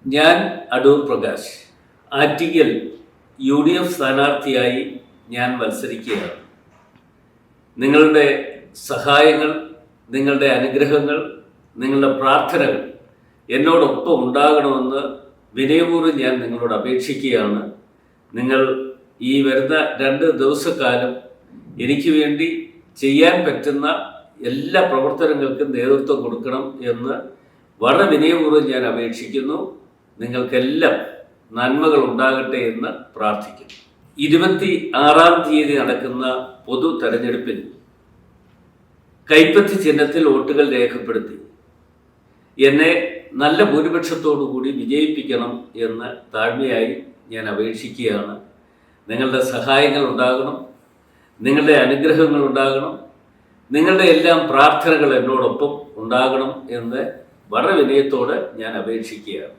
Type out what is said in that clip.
ഞാൻ അടൂർ പ്രകാശ് ആറ്റിങ്ങൽ UDF സ്ഥാനാർത്ഥിയായി ഞാൻ മത്സരിക്കുകയാണ്. നിങ്ങളുടെ സഹായങ്ങൾ, നിങ്ങളുടെ അനുഗ്രഹങ്ങൾ, നിങ്ങളുടെ പ്രാർത്ഥനകൾ എന്നോടൊപ്പം ഉണ്ടാകണമെന്ന് വിനയപൂർവ്വം ഞാൻ നിങ്ങളോട് അപേക്ഷിക്കുകയാണ്. നിങ്ങൾ ഈ വരുന്ന 2 ദിവസക്കാലം എനിക്ക് വേണ്ടി ചെയ്യാൻ പറ്റുന്ന എല്ലാ പ്രവർത്തനങ്ങൾക്കും നേതൃത്വം കൊടുക്കണം എന്ന് വളരെ വിനയപൂർവ്വം ഞാൻ അപേക്ഷിക്കുന്നു. നിങ്ങൾക്കെല്ലാം നന്മകൾ ഉണ്ടാകട്ടെ എന്ന് പ്രാർത്ഥിക്കുന്നു. 26-ാം തീയതി നടക്കുന്ന പൊതു തെരഞ്ഞെടുപ്പിൽ കൈപ്പത്തി ചിഹ്നത്തിൽ വോട്ടുകൾ രേഖപ്പെടുത്തി എന്നെ നല്ല ഭൂരിപക്ഷത്തോടു കൂടി വിജയിപ്പിക്കണം എന്ന് താഴ്മയായി ഞാൻ അപേക്ഷിക്കുകയാണ്. നിങ്ങളുടെ സഹായങ്ങൾ ഉണ്ടാകണം, നിങ്ങളുടെ അനുഗ്രഹങ്ങൾ ഉണ്ടാകണം, നിങ്ങളുടെ എല്ലാം പ്രാർത്ഥനകൾ എന്നോടൊപ്പം ഉണ്ടാകണം എന്ന് വളരെ വിനയത്തോടെ ഞാൻ അപേക്ഷിക്കുകയാണ്.